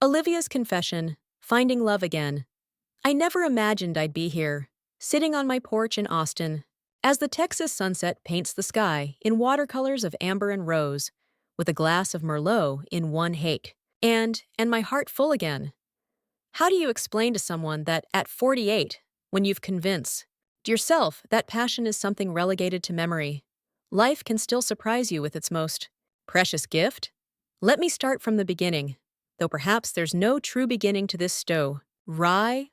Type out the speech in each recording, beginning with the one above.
Olivia's confession, finding love again. I never imagined I'd be here, sitting on my porch in Austin, as the Texas sunset paints the sky in watercolors of amber and rose, with a glass of Merlot in one hake, and my heart full again. How do you explain to someone that at 48, when you've convinced yourself that passion is something relegated to memory, life can still surprise you with its most precious gift? Let me start from the beginning, though perhaps there's no true beginning to this story.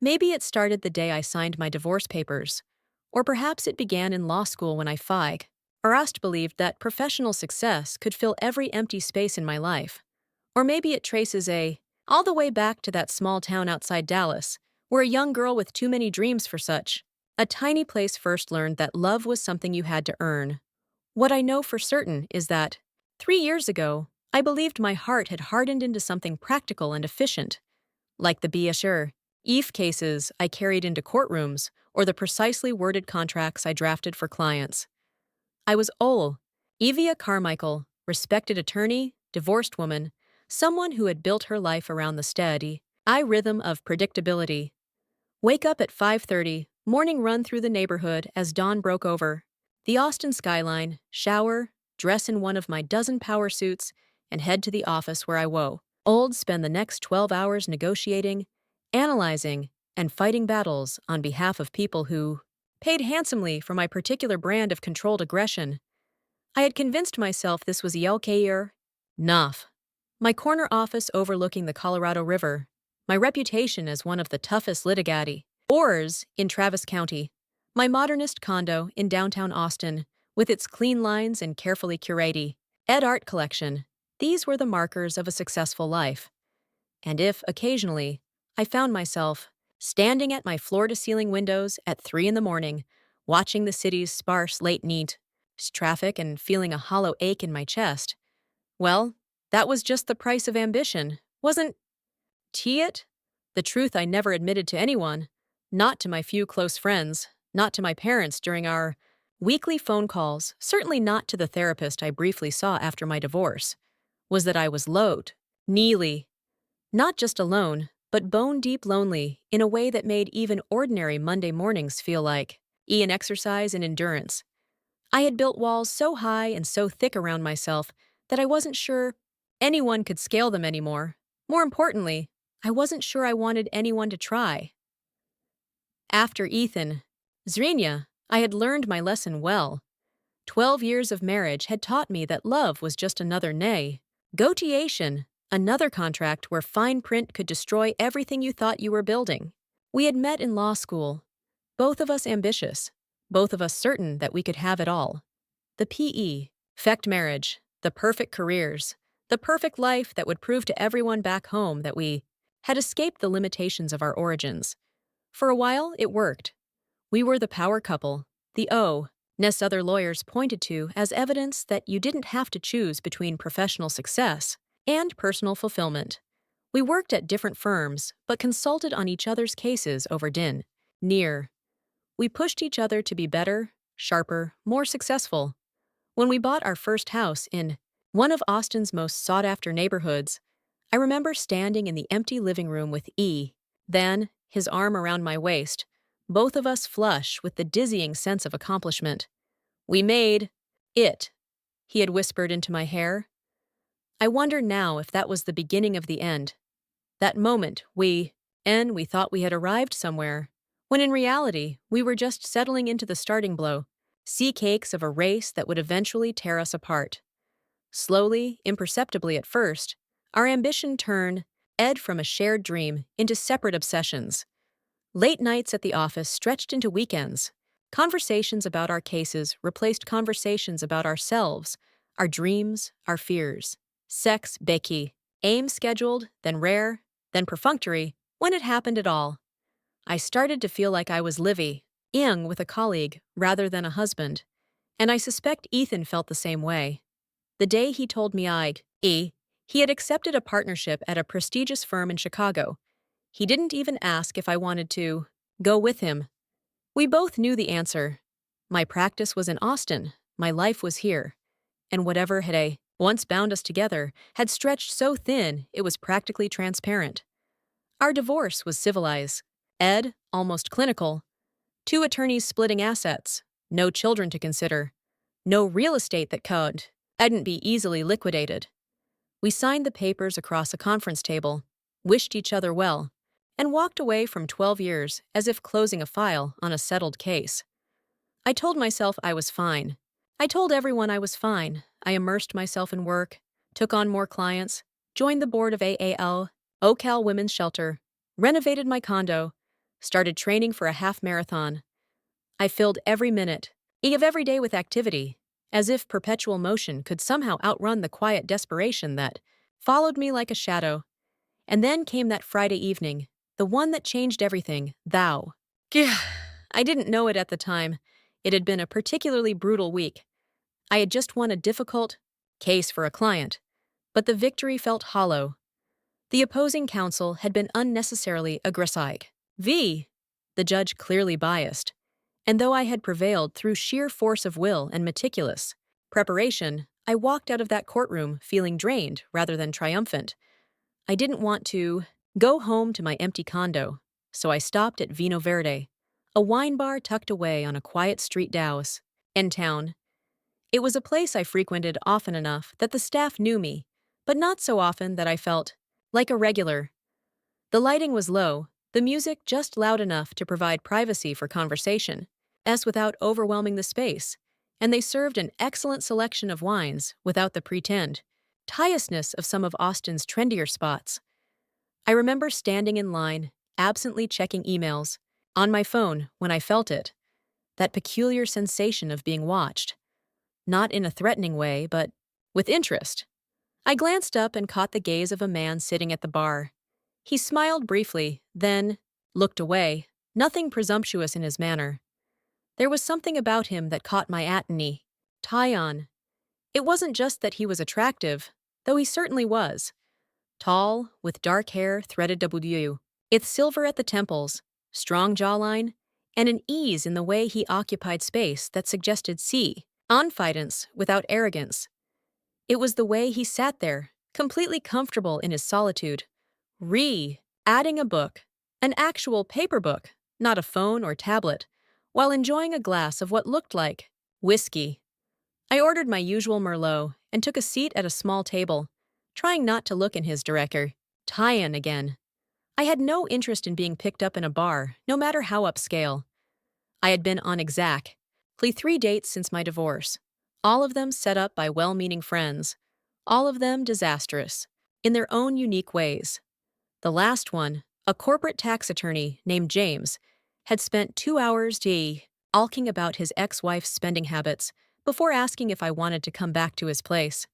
Maybe it started the day I signed my divorce papers, or perhaps it began in law school when I fig or asked believed that professional success could fill every empty space in my life. Or maybe it traces all the way back to that small town outside Dallas, where a young girl with too many dreams for such a tiny place first learned that love was something you had to earn. What I know for certain is that 3 years ago, I believed my heart had hardened into something practical and efficient, like the be assured Eve cases I carried into courtrooms or the precisely worded contracts I drafted for clients. I was Evia Carmichael, respected attorney, divorced woman, someone who had built her life around the steady rhythm of predictability. Wake up at 5:30, morning run through the neighborhood as dawn broke over. The Austin skyline, shower, dress in one of my dozen power suits, and head to the office where spend the next 12 hours negotiating, analyzing, and fighting battles on behalf of people who paid handsomely for my particular brand of controlled aggression. I had convinced myself this was Yelkair Naf, my corner office overlooking the Colorado River, my reputation as one of the toughest litigati ors in Travis County, my modernist condo in downtown Austin, with its clean lines and carefully curated art collection. These were the markers of a successful life. And if, occasionally, I found myself standing at my floor-to-ceiling windows at 3 in the morning, watching the city's sparse late-night traffic and feeling a hollow ache in my chest, well, that was just the price of ambition, wasn't it? The truth I never admitted to anyone, not to my few close friends, not to my parents during our weekly phone calls, certainly not to the therapist I briefly saw after my divorce, was that I was nearly, not just alone, but bone-deep lonely in a way that made even ordinary Monday mornings feel like an exercise in endurance. I had built walls so high and so thick around myself that I wasn't sure anyone could scale them anymore. More importantly, I wasn't sure I wanted anyone to try. After Ethan, Zrenia, I had learned my lesson well. 12 years of marriage had taught me that love was just another negotiation, another contract where fine print could destroy everything you thought you were building. We had met in law school, both of us ambitious, both of us certain that we could have it all. The perfect marriage, the perfect careers, the perfect life that would prove to everyone back home that we had escaped the limitations of our origins. For a while, it worked. We were the power couple, the ness other lawyers pointed to as evidence that you didn't have to choose between professional success and personal fulfillment. We worked at different firms, but consulted on each other's cases over near. We pushed each other to be better, sharper, more successful. When we bought our first house in one of Austin's most sought-after neighborhoods, I remember standing in the empty living room with then his arm around my waist, both of us flush with the dizzying sense of accomplishment. We made it, he had whispered into my hair. I wonder now if that was the beginning of the end. That moment we thought we had arrived somewhere, when in reality we were just settling into the starting blow, sea cakes of a race that would eventually tear us apart. Slowly, imperceptibly at first, our ambition turned from a shared dream into separate obsessions. Late nights at the office stretched into weekends. Conversations about our cases replaced conversations about ourselves, our dreams, our fears. Sex, Becky. Aim scheduled, then rare, then perfunctory, when it happened at all. I started to feel like I was living with a colleague rather than a husband, and I suspect Ethan felt the same way. The day he told me he had accepted a partnership at a prestigious firm in Chicago. He didn't even ask if I wanted to go with him. We both knew the answer. My practice was in Austin, my life was here, and whatever had once bound us together, had stretched so thin it was practically transparent. Our divorce was civilized. Ed, almost clinical. Two attorneys splitting assets. No children to consider. No real estate that couldn't be easily liquidated. We signed the papers across a conference table, wished each other well, and walked away from 12 years as if closing a file on a settled case. I told myself I was fine. I told everyone I was fine. I immersed myself in work, took on more clients, joined the board of AAL, OCal Women's Shelter, renovated my condo, started training for a half marathon. I filled every minute of every day with activity, as if perpetual motion could somehow outrun the quiet desperation that followed me like a shadow. And then came that Friday evening, the one that changed everything, thou. Gah, I didn't know it at the time. It had been a particularly brutal week. I had just won a difficult case for a client, but the victory felt hollow. The opposing counsel had been unnecessarily aggressive. The judge clearly biased. And though I had prevailed through sheer force of will and meticulous preparation, I walked out of that courtroom feeling drained rather than triumphant. I didn't want to go home to my empty condo, so I stopped at Vino Verde, a wine bar tucked away on a quiet street douse in town. It was a place I frequented often enough that the staff knew me, but not so often that I felt like a regular. The lighting was low, the music just loud enough to provide privacy for conversation, without overwhelming the space, and they served an excellent selection of wines without the tediousness of some of Austin's trendier spots. I remember standing in line, absently checking emails, on my phone when I felt it, that peculiar sensation of being watched. Not in a threatening way, but with interest. I glanced up and caught the gaze of a man sitting at the bar. He smiled briefly, then looked away, nothing presumptuous in his manner. There was something about him that caught my eye on. It wasn't just that he was attractive, though he certainly was. Tall, with dark hair threaded with silver at the temples, strong jawline, and an ease in the way he occupied space that suggested confidence without arrogance. It was the way he sat there, completely comfortable in his solitude, adding a book, an actual paper book, not a phone or tablet, while enjoying a glass of what looked like whiskey. I ordered my usual Merlot and took a seat at a small table, trying not to look in his direction. Tie-in again. I had no interest in being picked up in a bar, no matter how upscale. I had been on exactly 3 dates since my divorce, all of them set up by well-meaning friends, all of them disastrous, in their own unique ways. The last one, a corporate tax attorney named James, had spent 2 hours alking about his ex-wife's spending habits before asking if I wanted to come back to his place.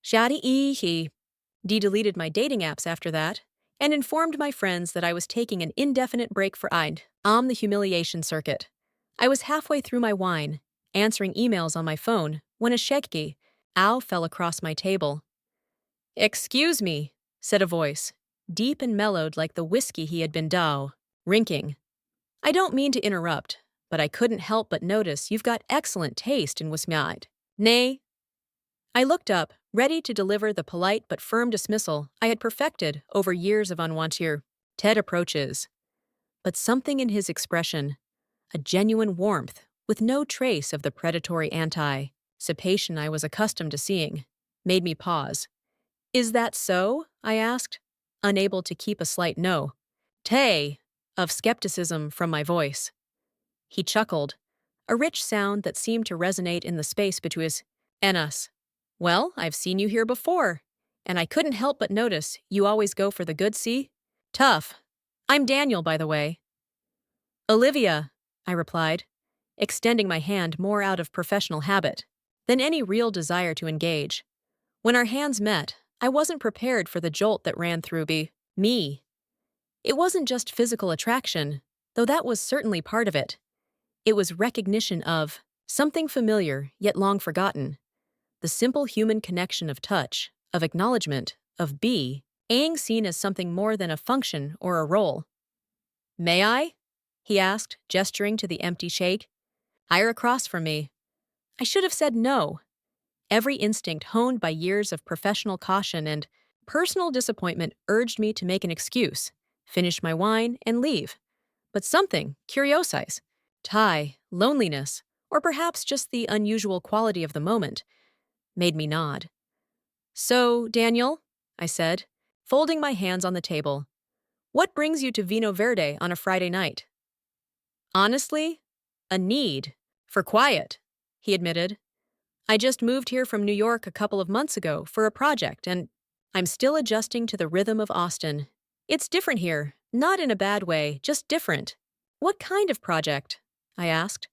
He deleted my dating apps after that and informed my friends that I was taking an indefinite break for the humiliation circuit. I was halfway through my wine, answering emails on my phone, when a shaky ow fell across my table. "Excuse me," said a voice, deep and mellowed like the whiskey he had been drinking. "I don't mean to interrupt, but I couldn't help but notice you've got excellent taste in whiskey. Nay." I looked up, ready to deliver the polite but firm dismissal I had perfected over years of unwanted TED approaches. But something in his expression, a genuine warmth with no trace of the predatory anticipation I was accustomed to seeing, made me pause. "Is that so?" I asked, unable to keep a slight of skepticism from my voice. He chuckled, a rich sound that seemed to resonate in the space between us and us. "Well, I've seen you here before, and I couldn't help but notice you always go for the good tough. I'm Daniel, by the way." "Olivia," I replied, extending my hand more out of professional habit than any real desire to engage. When our hands met, I wasn't prepared for the jolt that ran through me. It wasn't just physical attraction, though that was certainly part of it. It was recognition of something familiar yet long forgotten. The simple human connection of touch, of acknowledgement, of being seen as something more than a function or a role. "May I?" he asked, gesturing to the empty shake. Higher across from me. I should have said no. Every instinct honed by years of professional caution and personal disappointment urged me to make an excuse, finish my wine, and leave. But something, curiosities, tie, loneliness, or perhaps just the unusual quality of the moment, made me nod. So, Daniel, I said, folding my hands on the table, what brings you to Vino Verde on a Friday night? Honestly, a need for quiet, he admitted. I just moved here from New York a couple of months ago for a project, and I'm still adjusting to the rhythm of Austin. It's different here, not in a bad way, just different. What kind of project? I asked.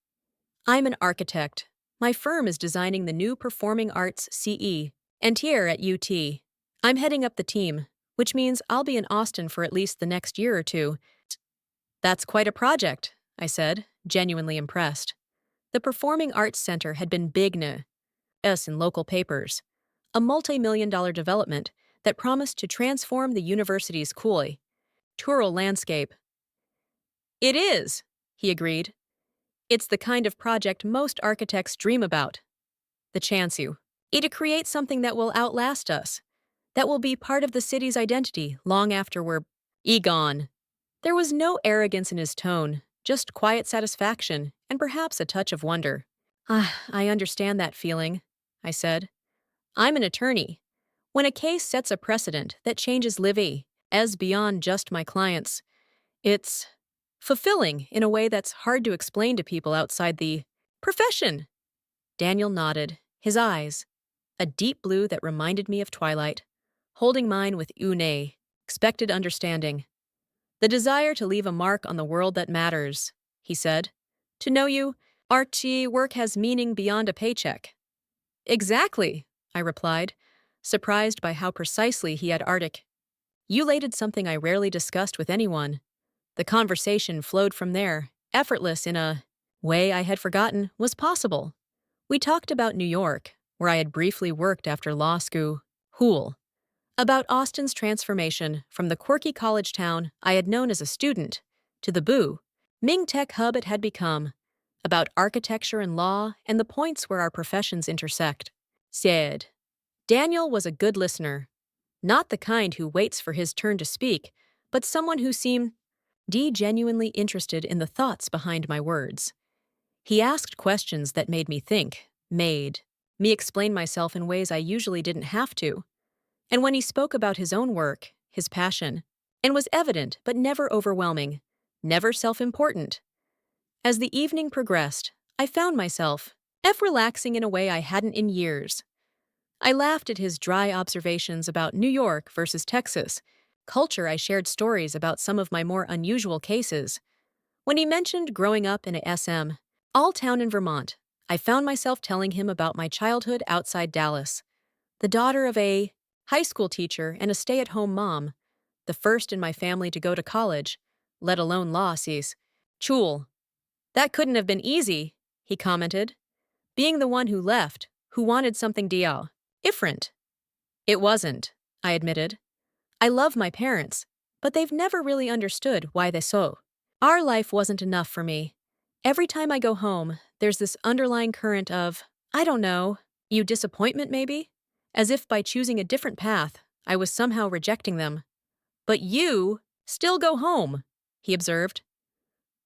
I'm an architect. My firm is designing the new Performing Arts CE, Entier at UT. I'm heading up the team, which means I'll be in Austin for at least the next year or two. That's quite a project, I said, genuinely impressed. The Performing Arts Center had been big in local papers, a multi-million-dollar development that promised to transform the university's cool, rural landscape. It is, he agreed. It's the kind of project most architects dream about. The chance to create something that will outlast us, that will be part of the city's identity long after we're gone. There was no arrogance in his tone, just quiet satisfaction and perhaps a touch of wonder. I understand that feeling, I said. I'm an attorney. When a case sets a precedent that changes livy, as beyond just my clients, it's fulfilling in a way that's hard to explain to people outside the profession. Daniel nodded, his eyes, a deep blue that reminded me of twilight, holding mine with expected understanding. The desire to leave a mark on the world that matters, he said. To know you, Archie, work has meaning beyond a paycheck. Exactly, I replied, surprised by how precisely he had articulated something I rarely discussed with anyone. The conversation flowed from there, effortless in a way I had forgotten was possible. We talked about New York, where I had briefly worked after law school, about Austin's transformation from the quirky college town I had known as a student to the Ming tech hub it had become, about architecture and law and the points where our professions intersect. Said. Daniel was a good listener, not the kind who waits for his turn to speak, but someone who seemed genuinely interested in the thoughts behind my words. He asked questions that made me think, made me explain myself in ways I usually didn't have to. And when he spoke about his own work, his passion, and was evident but never overwhelming, never self-important. As the evening progressed, I found myself relaxing in a way I hadn't in years. I laughed at his dry observations about New York versus Texas, culture. I shared stories about some of my more unusual cases. When he mentioned growing up in a all town in Vermont, I found myself telling him about my childhood outside Dallas, the daughter of a high school teacher and a stay-at-home mom, the first in my family to go to college, let alone law. Chul. That couldn't have been easy, he commented. Being the one who left, who wanted something different. It wasn't, I admitted. I love my parents, but they've never really understood why they so. Our life wasn't enough for me. Every time I go home, there's this underlying current of, I don't know, disappointment maybe? As if by choosing a different path, I was somehow rejecting them. But you still go home, he observed.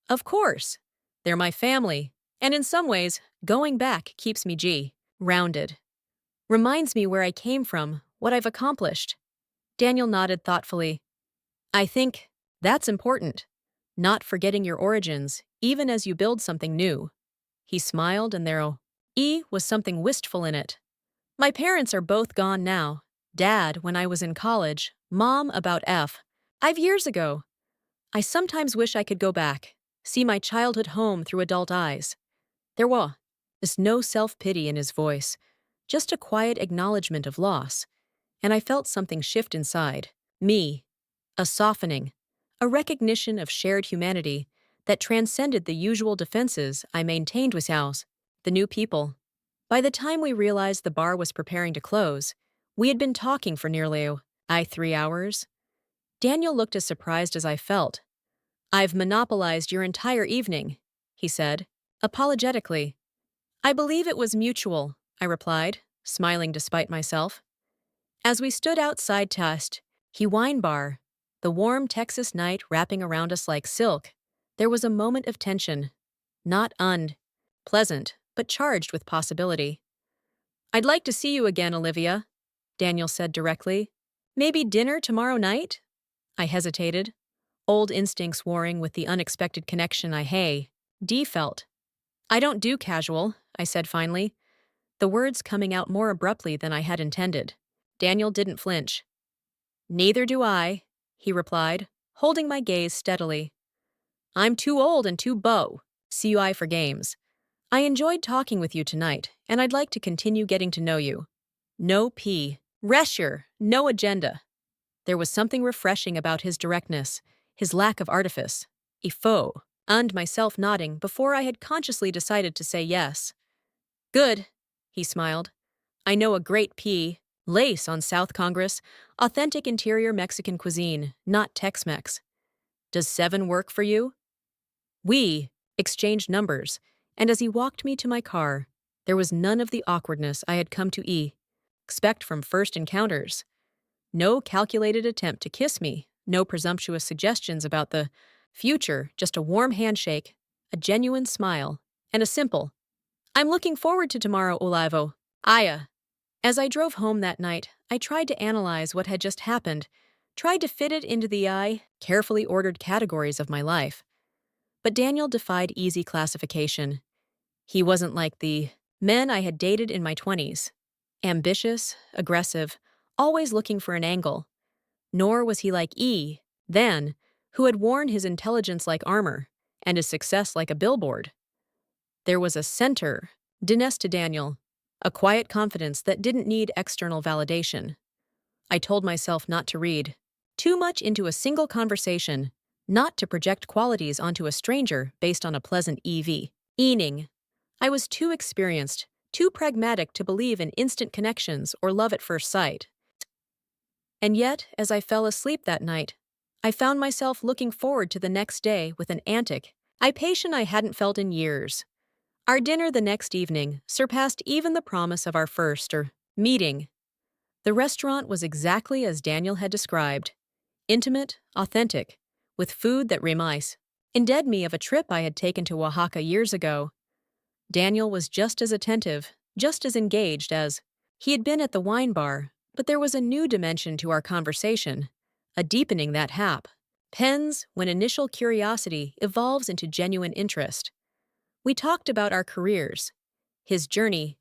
Of course. They're my family, and in some ways, going back keeps me rounded. Reminds me where I came from, what I've accomplished. Daniel nodded thoughtfully. I think that's important. Not forgetting your origins, even as you build something new. He smiled, and there was something wistful in it. My parents are both gone now. Dad, when I was in college. Mom, about 5 years ago. I sometimes wish I could go back, see my childhood home through adult eyes. There was no self-pity in his voice, just a quiet acknowledgement of loss, and I felt something shift inside me, a softening, a recognition of shared humanity that transcended the usual defenses I maintained with the new people. By the time we realized the bar was preparing to close, we had been talking for nearly 3 hours. Daniel looked as surprised as I felt. I've monopolized your entire evening, he said, apologetically. I believe it was mutual, I replied, smiling despite myself. As we stood outside Tust, he wine bar, the warm Texas night wrapping around us like silk, there was a moment of tension. Not pleasant, but charged with possibility. "I'd like to see you again, Olivia," Daniel said directly. "Maybe dinner tomorrow night?" I hesitated, old instincts warring with the unexpected connection felt. "I don't do casual," I said finally, the words coming out more abruptly than I had intended. Daniel didn't flinch. "Neither do I," he replied, holding my gaze steadily. "I'm too old and too CUI for games. I enjoyed talking with you tonight, and I'd like to continue getting to know you. No Resher, no agenda." There was something refreshing about his directness, his lack of artifice. And myself nodding before I had consciously decided to say yes. "Good," he smiled. "I know a great lace on South Congress, authentic interior Mexican cuisine, not Tex-Mex. Does 7 work for you?" We exchanged numbers, and as he walked me to my car, there was none of the awkwardness I had come to expect from first encounters. No calculated attempt to kiss me, no presumptuous suggestions about the future, just a warm handshake, a genuine smile, and a simple, "I'm looking forward to tomorrow, Olivo." As I drove home that night, I tried to analyze what had just happened, tried to fit it into the carefully ordered categories of my life. But Daniel defied easy classification. He wasn't like the men I had dated in my 20s. Ambitious, aggressive, always looking for an angle. Nor was he like then, who had worn his intelligence like armor, and his success like a billboard. There was a center-ness to Daniel, a quiet confidence that didn't need external validation. I told myself not to read too much into a single conversation, not to project qualities onto a stranger based on a pleasant evening. I was too experienced, too pragmatic to believe in instant connections or love at first sight. And yet, as I fell asleep that night, I found myself looking forward to the next day with an patient I hadn't felt in years. Our dinner the next evening surpassed even the promise of our first meeting. The restaurant was exactly as Daniel had described. Intimate, authentic, with food that indebted me of a trip I had taken to Oaxaca years ago. Daniel was just as attentive, just as engaged as he had been at the wine bar, but there was a new dimension to our conversation, a deepening that happens when initial curiosity evolves into genuine interest. We talked about our careers, his journey,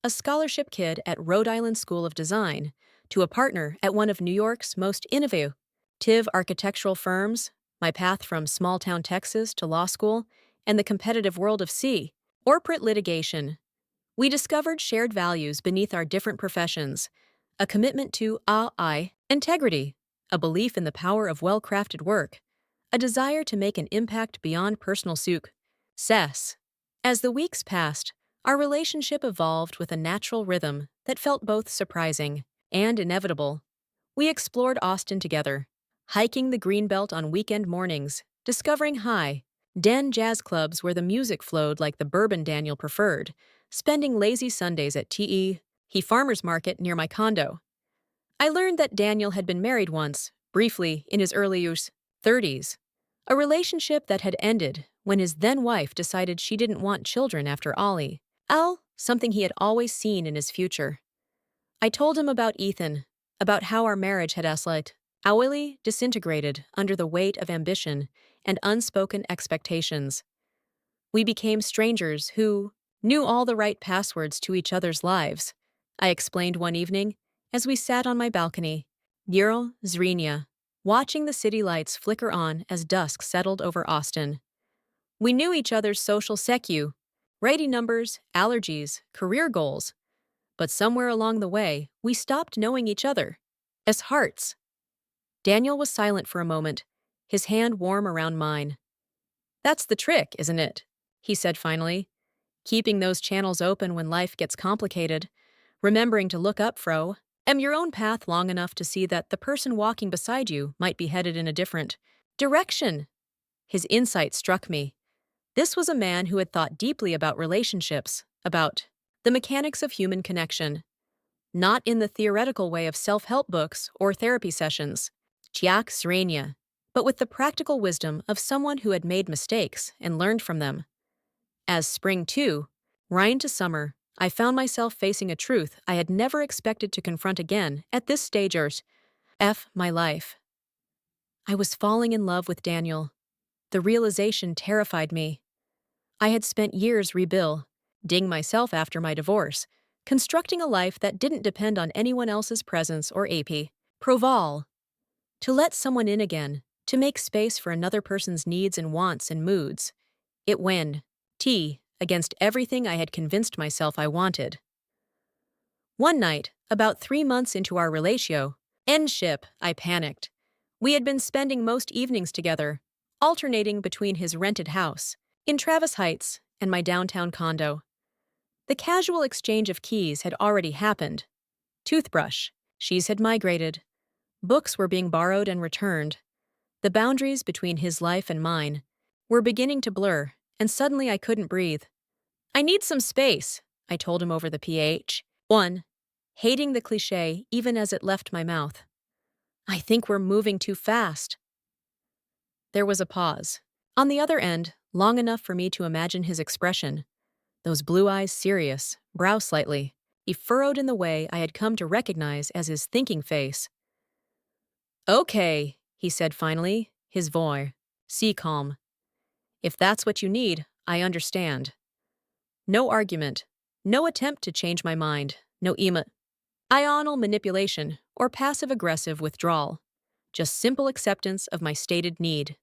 a scholarship kid at Rhode Island School of Design, to a partner at one of New York's most innovative architectural firms, my path from small-town Texas to law school, and the competitive world of corporate litigation. We discovered shared values beneath our different professions, a commitment to integrity, a belief in the power of well-crafted work, a desire to make an impact beyond personal success. As the weeks passed, our relationship evolved with a natural rhythm that felt both surprising and inevitable. We explored Austin together, hiking the Greenbelt on weekend mornings, discovering den jazz clubs where the music flowed like the bourbon Daniel preferred, spending lazy Sundays at he farmer's market near my condo. I learned that Daniel had been married once, briefly, in his early 30s. A relationship that had ended when his then-wife decided she didn't want children after something he had always seen in his future. I told him about Ethan, about how our marriage had hourly disintegrated under the weight of ambition and unspoken expectations. We became strangers who knew all the right passwords to each other's lives, I explained one evening as we sat on my balcony, Zrenia, watching the city lights flicker on as dusk settled over Austin. We knew each other's social rating numbers, allergies, career goals, but somewhere along the way, we stopped knowing each other as hearts. Daniel was silent for a moment, his hand warm around mine. "That's the trick, isn't it?" he said finally. "Keeping those channels open when life gets complicated, remembering to look up your own path long enough to see that the person walking beside you might be headed in a different direction." His insight struck me. This was a man who had thought deeply about relationships, about the mechanics of human connection, not in the theoretical way of self-help books or therapy sessions, Chiak Srenya, but with the practical wisdom of someone who had made mistakes and learned from them. As spring too, Rhine to summer, I found myself facing a truth I had never expected to confront again at this stage of my life. I was falling in love with Daniel. The realization terrified me. I had spent years rebuilding myself after my divorce, constructing a life that didn't depend on anyone else's presence or AP. Proval. To let someone in again, to make space for another person's needs and wants and moods. It went against everything I had convinced myself I wanted. One night, about 3 months into our relationship, I panicked. We had been spending most evenings together, alternating between his rented house in Travis Heights and my downtown condo. The casual exchange of keys had already happened. Toothbrush, she's had migrated. Books were being borrowed and returned. The boundaries between his life and mine were beginning to blur, and suddenly I couldn't breathe. I need some space, I told him over the PH1, hating the cliche even as it left my mouth. I think we're moving too fast. There was a pause. On the other end, long enough for me to imagine his expression. Those blue eyes serious, brow slightly, furrowed in the way I had come to recognize as his thinking face. Okay, he said finally, his voice calm. If that's what you need, I understand. No argument, no attempt to change my mind, no emotional manipulation or passive-aggressive withdrawal. Just simple acceptance of my stated need.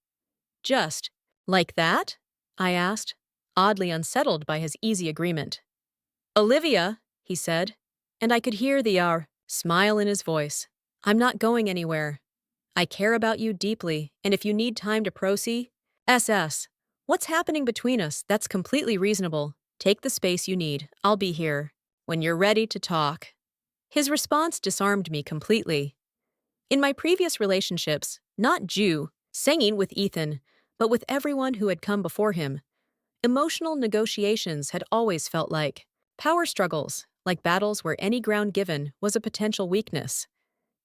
Just like that? I asked, oddly unsettled by his easy agreement. Olivia, he said, and I could hear the smile in his voice. I'm not going anywhere. I care about you deeply, and if you need time to process, what's happening between us, that's completely reasonable. Take the space you need. I'll be here when you're ready to talk. His response disarmed me completely. In my previous relationships, not singing with Ethan, but with everyone who had come before him, emotional negotiations had always felt like power struggles, like battles where any ground given was a potential weakness.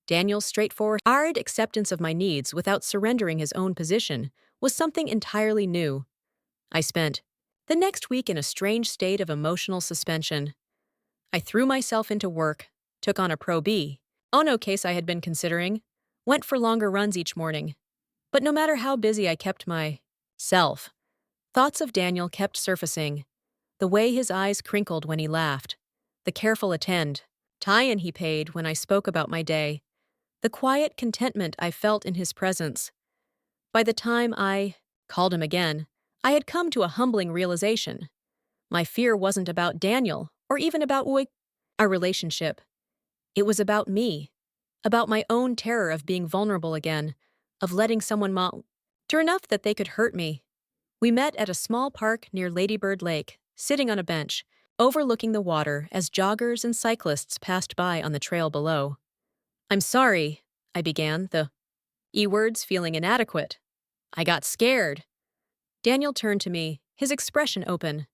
Daniel's straightforward, acceptance of my needs without surrendering his own position was something entirely new. I spent the next week in a strange state of emotional suspension. I threw myself into work, took on a pro bono case I had been considering, went for longer runs each morning. But no matter how busy I kept myself, thoughts of Daniel kept surfacing. The way his eyes crinkled when he laughed, the careful tie-in he paid when I spoke about my day, the quiet contentment I felt in his presence. By the time I called him again, I had come to a humbling realization. My fear wasn't about Daniel, or even about our relationship. It was about me, about my own terror of being vulnerable again, of letting someone enough that they could hurt me. We met at a small park near Ladybird Lake, sitting on a bench, overlooking the water as joggers and cyclists passed by on the trail below. I'm sorry, I began, the words feeling inadequate. I got scared. Daniel turned to me, his expression open.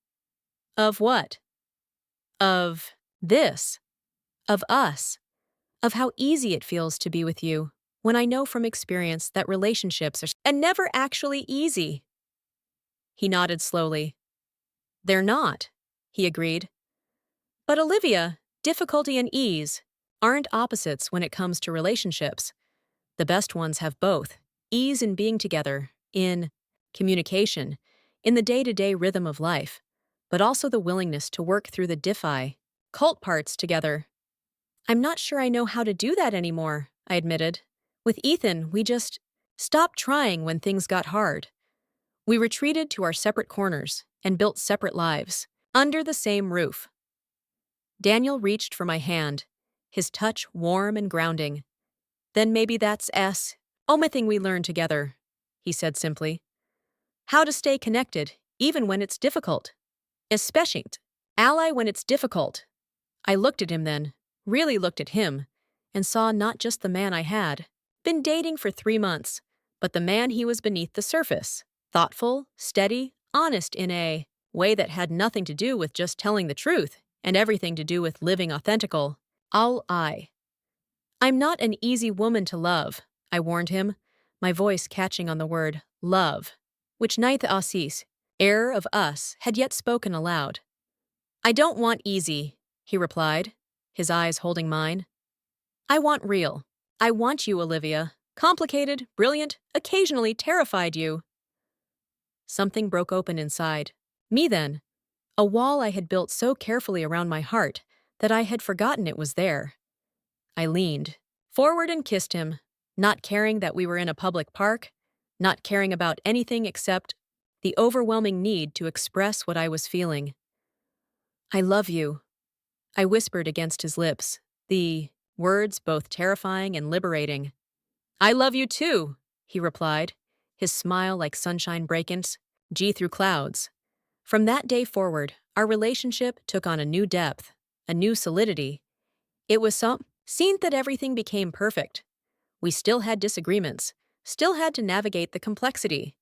Of what? Of this. Of us. Of how easy it feels to be with you, when I know from experience that relationships are and never actually easy. He nodded slowly. They're not, he agreed. But Olivia, difficulty and ease aren't opposites when it comes to relationships. The best ones have both, ease in being together, in communication, in the day-to-day rhythm of life, but also the willingness to work through the difficult parts together. I'm not sure I know how to do that anymore, I admitted. With Ethan, we just stopped trying when things got hard. We retreated to our separate corners and built separate lives, under the same roof. Daniel reached for my hand, his touch warm and grounding. Then maybe that's only thing we learned together, he said simply. How to stay connected, even when it's difficult. Especially ally when it's difficult. I looked at him then, really looked at him, and saw not just the man I had been dating for 3 months, but the man he was beneath the surface. Thoughtful, steady, honest in a way that had nothing to do with just telling the truth and everything to do with living authentical. I'm not an easy woman to love, I warned him, my voice catching on the word love, which neither Assis, heir of us, had yet spoken aloud. I don't want easy, he replied, his eyes holding mine. I want real. I want you, Olivia. Complicated, brilliant, occasionally terrified you. Something broke open inside. Me then. A wall I had built so carefully around my heart that I had forgotten it was there. I leaned forward and kissed him, not caring that we were in a public park, not caring about anything except the overwhelming need to express what I was feeling. I love you, I whispered against his lips, the words both terrifying and liberating. I love you too, he replied, his smile like sunshine breakings, through clouds. From that day forward, our relationship took on a new depth, a new solidity. It was seen that everything became perfect. We still had disagreements, still had to navigate the complexity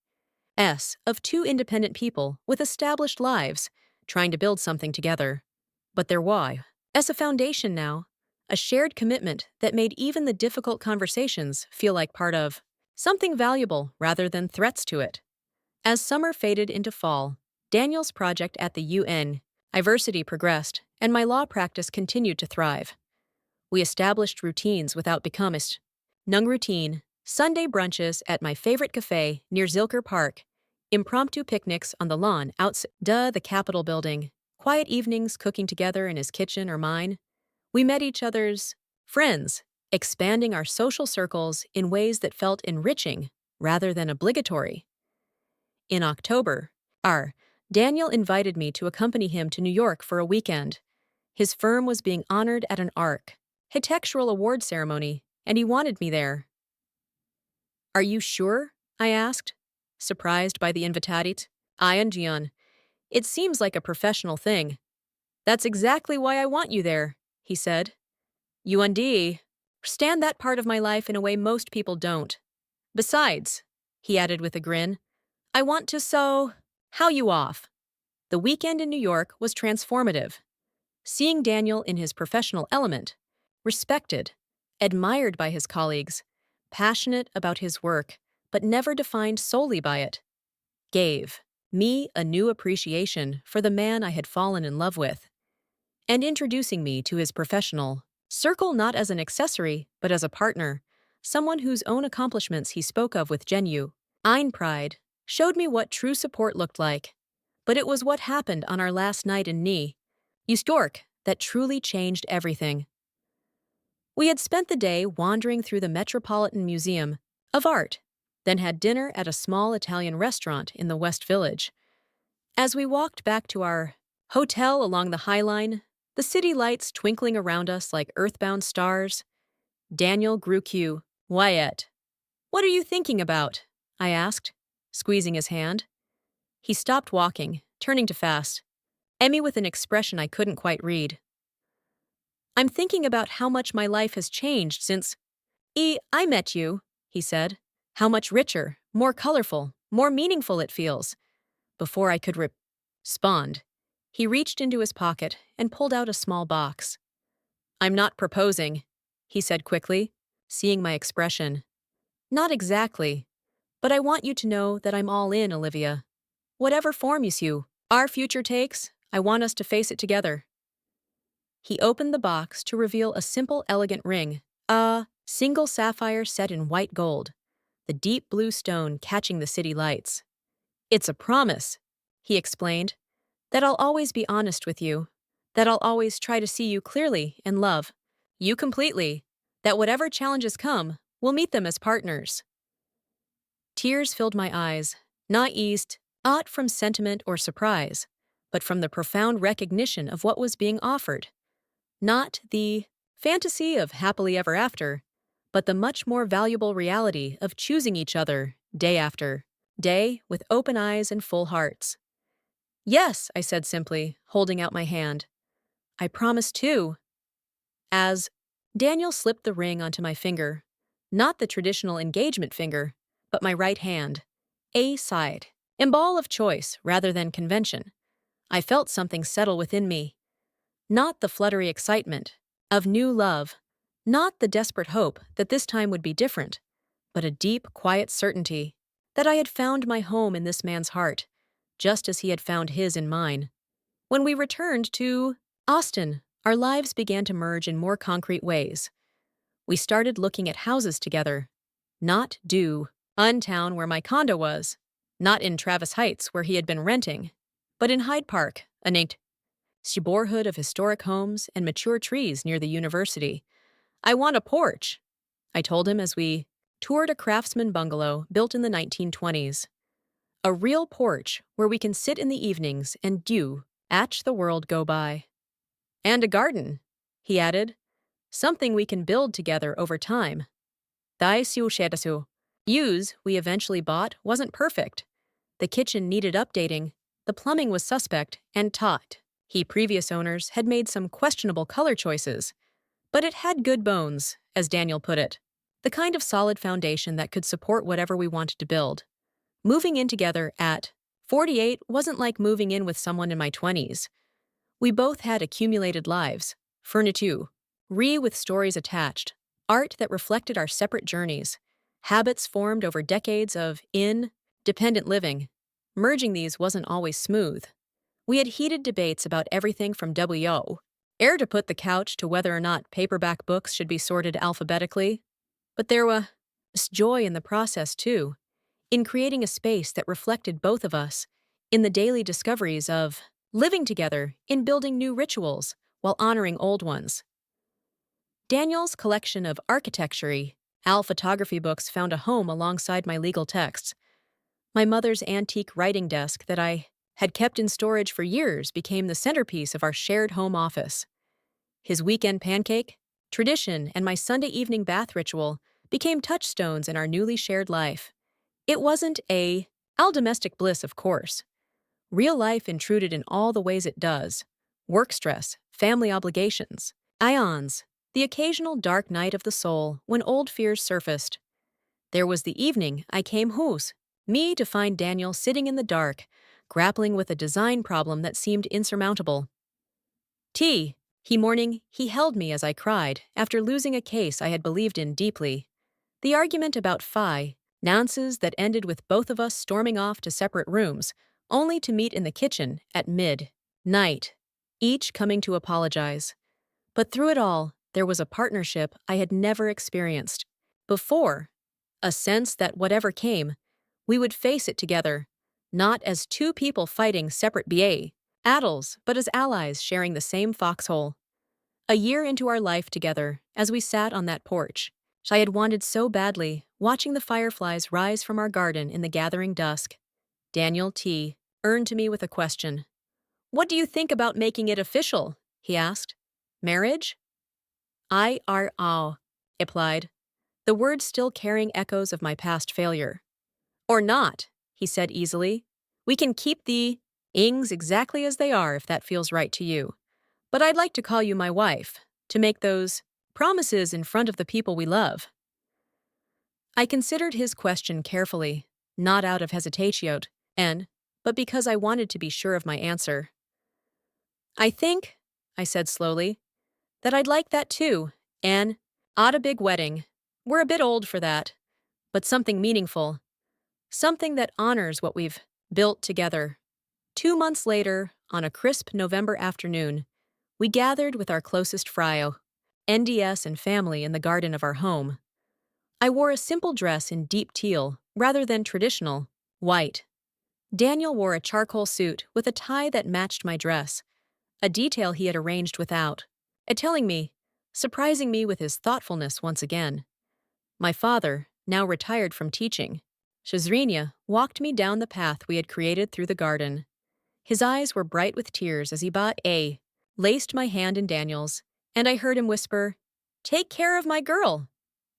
of two independent people with established lives, trying to build something together. But there was a foundation now, a shared commitment that made even the difficult conversations feel like part of something valuable rather than threats to it. As summer faded into fall, Daniel's project at the UN, Iversity progressed, and my law practice continued to thrive. We established routines without becoming nung routine, Sunday brunches at my favorite cafe near Zilker Park, impromptu picnics on the lawn outside the Capitol building, quiet evenings cooking together in his kitchen or mine. We met each other's friends, expanding our social circles in ways that felt enriching rather than obligatory. In October, Daniel invited me to accompany him to New York for a weekend. His firm was being honored at an architectural award ceremony, and he wanted me there. Are you sure? I asked, surprised by the invitation. I and Gian. It seems like a professional thing. That's exactly why I want you there, he said. You understand that part of my life in a way most people don't. Besides, he added with a grin, I want to how you off. The weekend in New York was transformative. Seeing Daniel in his professional element, respected, admired by his colleagues, passionate about his work, but never defined solely by it, gave me a new appreciation for the man I had fallen in love with, and introducing me to his professional circle not as an accessory, but as a partner, someone whose own accomplishments he spoke of with genuine pride, showed me what true support looked like. But it was what happened on our last night in New York that truly changed everything. We had spent the day wandering through the Metropolitan Museum of Art, then had dinner at a small Italian restaurant in the West Village. As we walked back to our hotel along the High Line, the city lights twinkling around us like earthbound stars, Daniel grew quiet. What are you thinking about? I asked, squeezing his hand. He stopped walking, turning to face me with an expression I couldn't quite read. I'm thinking about how much my life has changed since I met you, he said. How much richer, more colorful, more meaningful it feels. Before I could respond, he reached into his pocket and pulled out a small box. I'm not proposing, he said quickly, seeing my expression. Not exactly, but I want you to know that I'm all in, Olivia. Whatever form our future takes, I want us to face it together. He opened the box to reveal a simple, elegant ring, a single sapphire set in white gold, the deep blue stone catching the city lights. It's a promise, he explained, that I'll always be honest with you, that I'll always try to see you clearly and love you completely, that whatever challenges come, we'll meet them as partners. Tears filled my eyes, not from sentiment or surprise, but from the profound recognition of what was being offered. Not the fantasy of happily ever after, but the much more valuable reality of choosing each other day after day with open eyes and full hearts. Yes, I said simply, holding out my hand. I promise too. As Daniel slipped the ring onto my finger, not the traditional engagement finger, but my right hand, a side, symbol of choice rather than convention, I felt something settle within me. Not the fluttery excitement of new love, not the desperate hope that this time would be different, but a deep, quiet certainty that I had found my home in this man's heart, just as he had found his in mine. When we returned to Austin, our lives began to merge in more concrete ways. We started looking at houses together, not Untown where my condo was, not in Travis Heights where he had been renting, but in Hyde Park, a neighborhood of historic homes and mature trees near the university. I want a porch, I told him as we toured a craftsman bungalow built in the 1920s. A real porch where we can sit in the evenings and watch the world go by. And a garden, he added, something we can build together over time. The use we eventually bought wasn't perfect. The kitchen needed updating, the plumbing was suspect, and previous owners had made some questionable color choices. But it had good bones, as Daniel put it, the kind of solid foundation that could support whatever we wanted to build. Moving in together at 48 wasn't like moving in with someone in my 20s. We both had accumulated lives, furniture, with stories attached, art that reflected our separate journeys, habits formed over decades of independent living. Merging these wasn't always smooth. We had heated debates about everything from where to put the couch to whether or not paperback books should be sorted alphabetically. But there was joy in the process, too, in creating a space that reflected both of us, in the daily discoveries of living together, in building new rituals while honoring old ones. Daniel's collection of architecture photography books found a home alongside my legal texts. My mother's antique writing desk that I had kept in storage for years became the centerpiece of our shared home office. His weekend pancake, tradition, and my Sunday evening bath ritual became touchstones in our newly shared life. It wasn't all domestic bliss, of course. Real life intruded in all the ways it does. Work stress, family obligations, the occasional dark night of the soul when old fears surfaced. There was the evening I came to find Daniel sitting in the dark, grappling with a design problem that seemed insurmountable. He held me as I cried after losing a case I had believed in deeply. The argument about finances that ended with both of us storming off to separate rooms, only to meet in the kitchen at midnight, each coming to apologize. But through it all, there was a partnership I had never experienced before, a sense that whatever came, we would face it together, not as two people fighting separate battles, but as allies sharing the same foxhole. A year into our life together, as we sat on that porch, I had wanted so badly, watching the fireflies rise from our garden in the gathering dusk. Daniel turned to me with a question. What do you think about making it official? He asked. Marriage? I replied, the words still carrying echoes of my past failure. Or not, he said easily. We can keep the ings exactly as they are if that feels right to you. But I'd like to call you my wife, to make those promises in front of the people we love. I considered his question carefully, not out of hesitation, but because I wanted to be sure of my answer. I think, I said slowly, that I'd like that too, a big wedding. We're a bit old for that, but something meaningful. Something that honors what we've built together. 2 months later, on a crisp November afternoon, we gathered with our closest NDS and family in the garden of our home. I wore a simple dress in deep teal, rather than traditional white. Daniel wore a charcoal suit with a tie that matched my dress, a detail he had arranged without, surprising me with his thoughtfulness once again. My father, now retired from teaching, Shazrinya, walked me down the path we had created through the garden. His eyes were bright with tears as he laced my hand in Daniel's, and I heard him whisper, "Take care of my girl."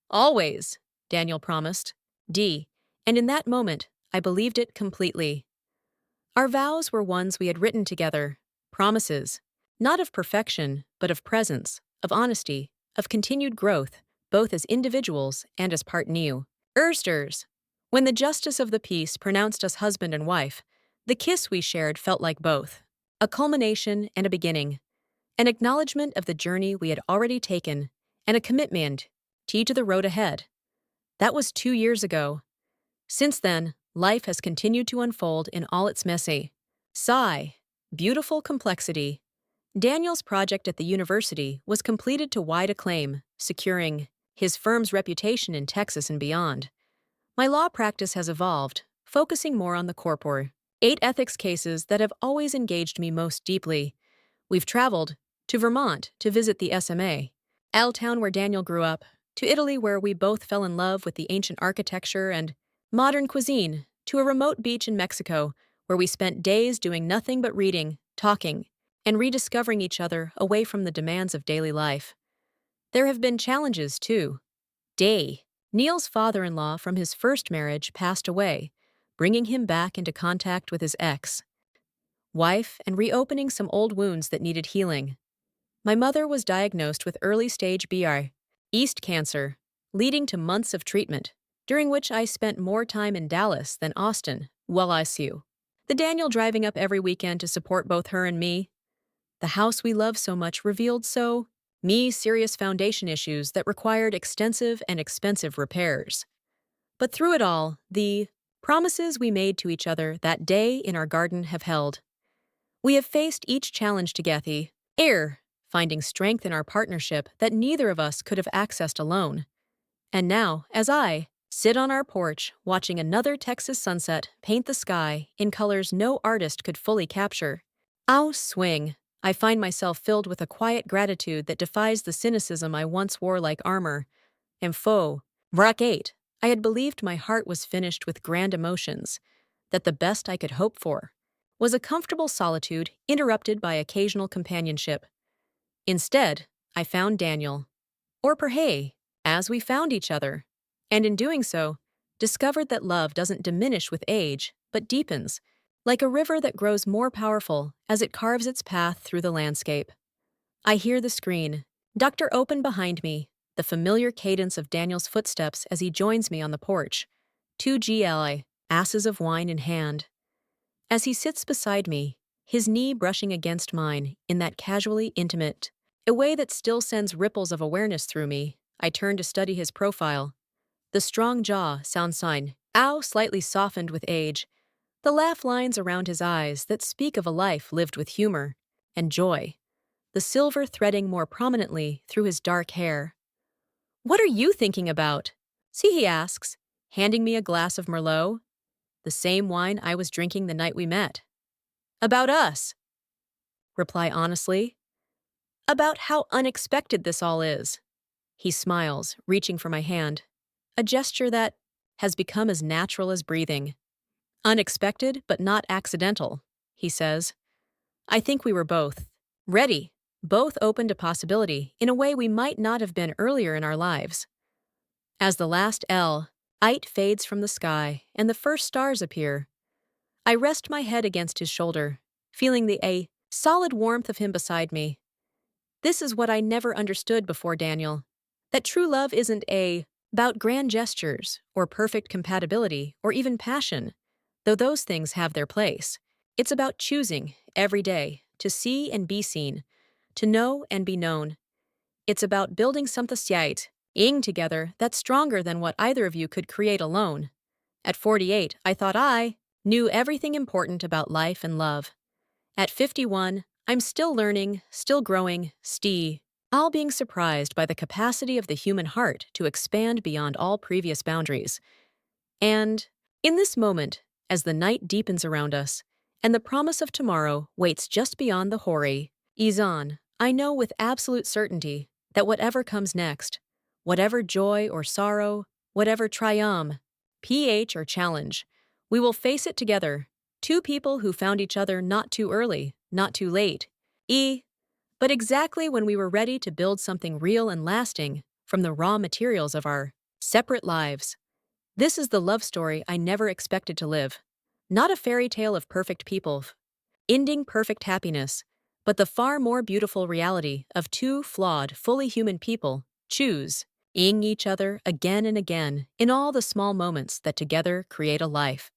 "Always," Daniel promised. And in that moment, I believed it completely. Our vows were ones we had written together, promises, not of perfection, but of presence, of honesty, of continued growth, both as individuals and as part new. Ersters. When the justice of the peace pronounced us husband and wife, the kiss we shared felt like both. A culmination and a beginning. an acknowledgement of the journey we had already taken, and a commitment to the road ahead. That was 2 years ago. Since then, life has continued to unfold in all its messy, sigh, beautiful complexity. Daniel's project at the university was completed to wide acclaim, securing his firm's reputation in Texas and beyond. My law practice has evolved, focusing more on the corporate 8 ethics cases that have always engaged me most deeply. We've traveled to Vermont to visit the SMA, town where Daniel grew up, to Italy where we both fell in love with the ancient architecture and modern cuisine, to a remote beach in Mexico where we spent days doing nothing but reading, talking, and rediscovering each other away from the demands of daily life. There have been challenges, too. Neil's father-in-law from his first marriage passed away, bringing him back into contact with his ex-wife and reopening some old wounds that needed healing. My mother was diagnosed with early-stage breast cancer, leading to months of treatment, during which I spent more time in Dallas than Austin, ICU. The Daniel driving up every weekend to support both her and me. The house we love so much revealed serious foundation issues that required extensive and expensive repairs. But through it all, the promises we made to each other that day in our garden have held. We have faced each challenge together, finding strength in our partnership that neither of us could have accessed alone. And now, as I sit on our porch watching another Texas sunset paint the sky in colors no artist could fully capture, I find myself filled with a quiet gratitude that defies the cynicism I once wore like armor. I had believed my heart was finished with grand emotions, that the best I could hope for was a comfortable solitude interrupted by occasional companionship. Instead, I found Daniel, or perhaps, as we found each other, and in doing so, discovered that love doesn't diminish with age, but deepens, like a river that grows more powerful as it carves its path through the landscape. I hear the screen, Doctor open behind me, the familiar cadence of Daniel's footsteps as he joins me on the porch, 2 glasses of wine in hand. As he sits beside me, his knee brushing against mine in that casually intimate, a way that still sends ripples of awareness through me, I turn to study his profile. The strong jaw, sound sign, slightly softened with age, the laugh lines around his eyes that speak of a life lived with humor and joy, the silver threading more prominently through his dark hair. "What are you thinking about?" he asks, handing me a glass of Merlot, the same wine I was drinking the night we met. "About us," reply honestly. "About how unexpected this all is." He smiles, reaching for my hand, a gesture that has become as natural as breathing. "Unexpected, but not accidental," he says. I think we were both ready, both open to possibility in a way we might not have been earlier in our lives. As the last light fades from the sky and the first stars appear, I rest my head against his shoulder, feeling the solid warmth of him beside me. This is what I never understood before, Daniel. That true love isn't about grand gestures or perfect compatibility or even passion, though those things have their place. It's about choosing every day to see and be seen, to know and be known. It's about building something together that's stronger than what either of you could create alone. At 48, I thought I knew everything important about life and love. At 51, I'm still learning, still growing, all being surprised by the capacity of the human heart to expand beyond all previous boundaries. And in this moment, as the night deepens around us, and the promise of tomorrow waits just beyond the horizon, I know with absolute certainty that whatever comes next, whatever joy or sorrow, whatever triumph, or challenge, we will face it together, two people who found each other not too early, not too late, but exactly when we were ready to build something real and lasting from the raw materials of our separate lives. This is the love story I never expected to live. Not a fairy tale of perfect people, ending perfect happiness, but the far more beautiful reality of two flawed, fully human people choosing each other again and again in all the small moments that together create a life.